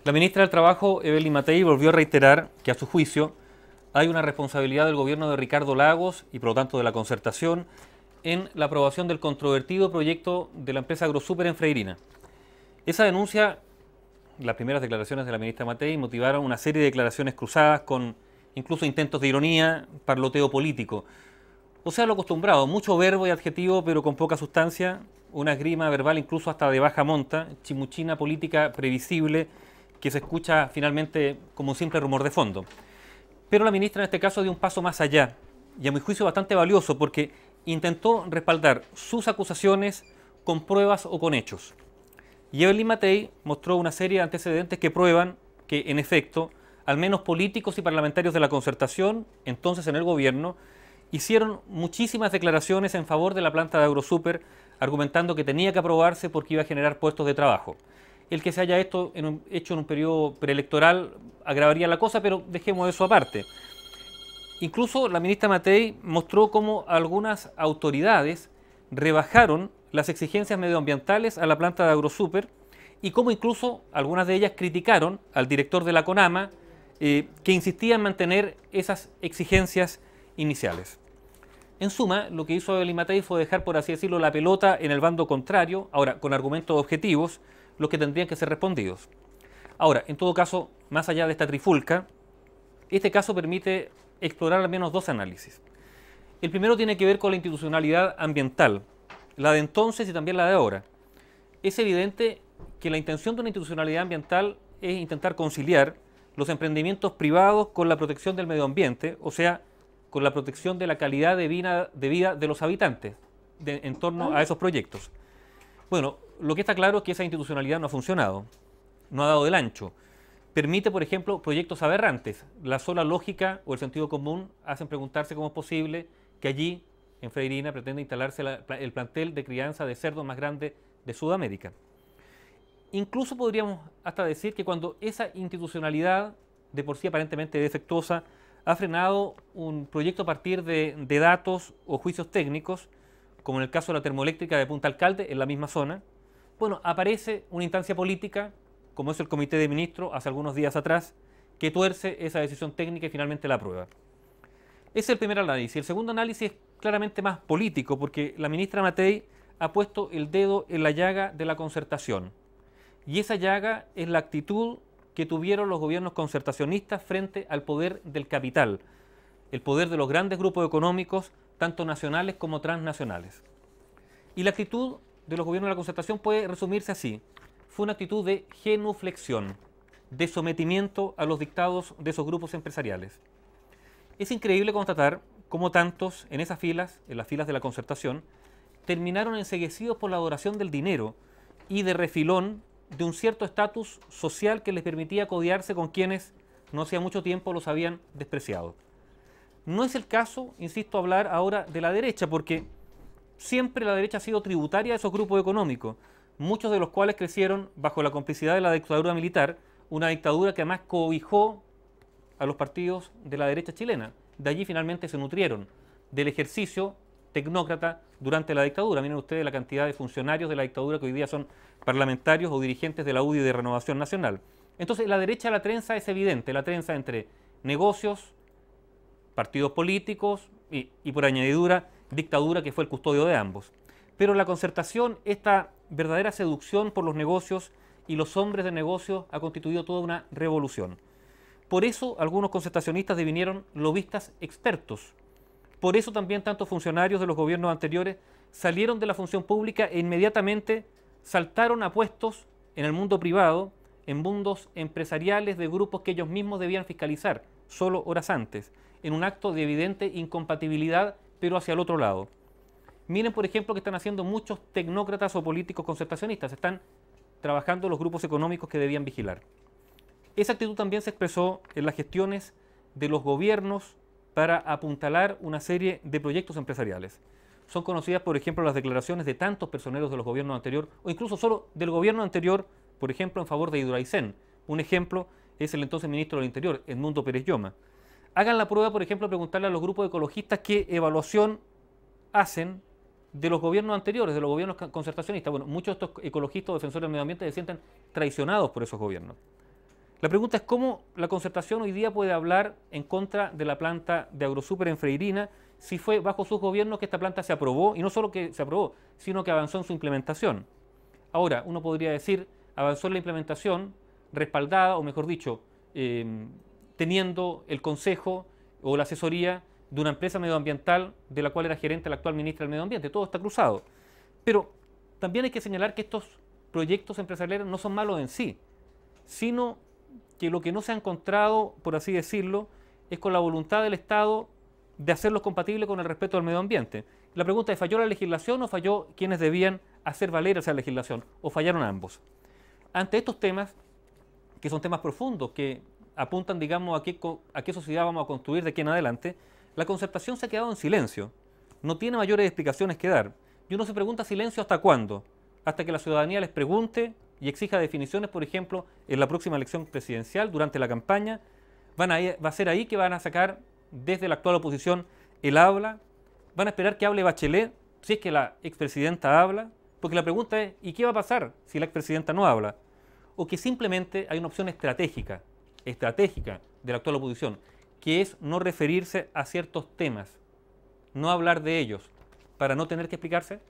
La ministra del Trabajo, Evelyn Matei, volvió a reiterar que, a su juicio, hay una responsabilidad del gobierno de Ricardo Lagos y, por lo tanto, de la Concertación en la aprobación del controvertido proyecto de la empresa AgroSuper en Freirina. Esa denuncia, las primeras declaraciones de la ministra Matei, motivaron una serie de declaraciones cruzadas con incluso intentos de ironía, parloteo político. O sea, lo acostumbrado, mucho verbo y adjetivo, pero con poca sustancia, una esgrima verbal incluso hasta de baja monta, chimuchina política previsible que se escucha finalmente como un simple rumor de fondo. Pero la ministra en este caso dio un paso más allá, y a mi juicio bastante valioso, porque intentó respaldar sus acusaciones con pruebas o con hechos. Y Evelyn Matei mostró una serie de antecedentes que prueban que, en efecto, al menos políticos y parlamentarios de la Concertación, entonces en el gobierno, hicieron muchísimas declaraciones en favor de la planta de AgroSuper, argumentando que tenía que aprobarse porque iba a generar puestos de trabajo. El que se haya hecho en un periodo preelectoral agravaría la cosa, pero dejemos eso aparte. Incluso la ministra Matei mostró cómo algunas autoridades rebajaron las exigencias medioambientales a la planta de AgroSuper y cómo incluso algunas de ellas criticaron al director de la CONAMA, que insistía en mantener esas exigencias iniciales. En suma, lo que hizo Evelyn Matei fue dejar, por así decirlo, la pelota en el bando contrario, ahora con argumentos objetivos, los que tendrían que ser respondidos. Ahora, en todo caso, más allá de esta trifulca, este caso permite explorar al menos dos análisis. El primero tiene que ver con la institucionalidad ambiental, la de entonces y también la de ahora. Es evidente que la intención de una institucionalidad ambiental es intentar conciliar los emprendimientos privados con la protección del medio ambiente, o sea, con la protección de la calidad de vida de los habitantes en torno a esos proyectos. Bueno, lo que está claro es que esa institucionalidad no ha funcionado, no ha dado el ancho. Permite, por ejemplo, proyectos aberrantes. La sola lógica o el sentido común hacen preguntarse cómo es posible que allí, en Freirina, pretenda instalarse el plantel de crianza de cerdos más grande de Sudamérica. Incluso podríamos hasta decir que cuando esa institucionalidad, de por sí aparentemente defectuosa, ha frenado un proyecto a partir de datos o juicios técnicos, como en el caso de la termoeléctrica de Punta Alcalde, en la misma zona, bueno, aparece una instancia política, como es el Comité de Ministros hace algunos días atrás, que tuerce esa decisión técnica y finalmente la aprueba. Ese es el primer análisis. El segundo análisis es claramente más político, porque la ministra Matei ha puesto el dedo en la llaga de la concertación. Y esa llaga es la actitud que tuvieron los gobiernos concertacionistas frente al poder del capital, el poder de los grandes grupos económicos, tanto nacionales como transnacionales. Y la actitud de los gobiernos de la concertación puede resumirse así: fue una actitud de genuflexión, de sometimiento a los dictados de esos grupos empresariales. Es increíble constatar cómo tantos en esas filas, en las filas de la concertación, terminaron enceguecidos por la adoración del dinero y de refilón de un cierto estatus social que les permitía codearse con quienes no hacía mucho tiempo los habían despreciado. No es el caso, insisto, hablar ahora de la derecha, porque siempre la derecha ha sido tributaria de esos grupos económicos, muchos de los cuales crecieron bajo la complicidad de la dictadura militar, una dictadura que además cobijó a los partidos de la derecha chilena. De allí finalmente se nutrieron del ejercicio tecnócrata durante la dictadura. Miren ustedes la cantidad de funcionarios de la dictadura que hoy día son parlamentarios o dirigentes de la UDI de Renovación Nacional. Entonces, la derecha, la trenza es evidente, la trenza entre negocios, partidos políticos y por añadidura, dictadura, que fue el custodio de ambos. Pero la concertación, esta verdadera seducción por los negocios y los hombres de negocios, ha constituido toda una revolución. Por eso algunos concertacionistas devinieron lobistas expertos. Por eso también tantos funcionarios de los gobiernos anteriores salieron de la función pública e inmediatamente saltaron a puestos en el mundo privado, en mundos empresariales de grupos que ellos mismos debían fiscalizar solo horas antes, en un acto de evidente incompatibilidad, pero hacia el otro lado. Miren, por ejemplo, que están haciendo muchos tecnócratas o políticos concertacionistas. Están trabajando los grupos económicos que debían vigilar. Esa actitud también se expresó en las gestiones de los gobiernos para apuntalar una serie de proyectos empresariales. Son conocidas, por ejemplo, las declaraciones de tantos personeros de los gobiernos anteriores, o incluso solo del gobierno anterior, por ejemplo, en favor de Hidroaicén. Un ejemplo es el entonces ministro del Interior, Edmundo Pérez Lloma. Hagan la prueba, por ejemplo, preguntarle a los grupos ecologistas qué evaluación hacen de los gobiernos anteriores, de los gobiernos concertacionistas. Bueno, muchos de estos ecologistas o defensores del medio ambiente se sienten traicionados por esos gobiernos. La pregunta es cómo la concertación hoy día puede hablar en contra de la planta de Agrosuper en Freirina si fue bajo sus gobiernos que esta planta se aprobó, y no solo que se aprobó, sino que avanzó en su implementación. Ahora, uno podría decir, avanzó en la implementación respaldada, o mejor dicho, teniendo el consejo o la asesoría de una empresa medioambiental de la cual era gerente la actual ministra del Medio Ambiente. Todo está cruzado. Pero también hay que señalar que estos proyectos empresariales no son malos en sí, sino que lo que no se ha encontrado, por así decirlo, es con la voluntad del Estado de hacerlos compatibles con el respeto al medio ambiente. La pregunta es, ¿falló la legislación o falló quienes debían hacer valer esa legislación? ¿O fallaron ambos? Ante estos temas, que son temas profundos, que apuntan, digamos, a qué sociedad vamos a construir de aquí en adelante, la concertación se ha quedado en silencio. No tiene mayores explicaciones que dar. Y uno se pregunta silencio hasta cuándo. Hasta que la ciudadanía les pregunte y exija definiciones, por ejemplo, en la próxima elección presidencial, durante la campaña. Va a ser ahí que van a sacar desde la actual oposición el habla. Van a esperar que hable Bachelet, si es que la expresidenta habla. Porque la pregunta es, ¿y qué va a pasar si la expresidenta no habla? O que simplemente hay una opción estratégica de la actual oposición, que es no referirse a ciertos temas, no hablar de ellos, para no tener que explicarse.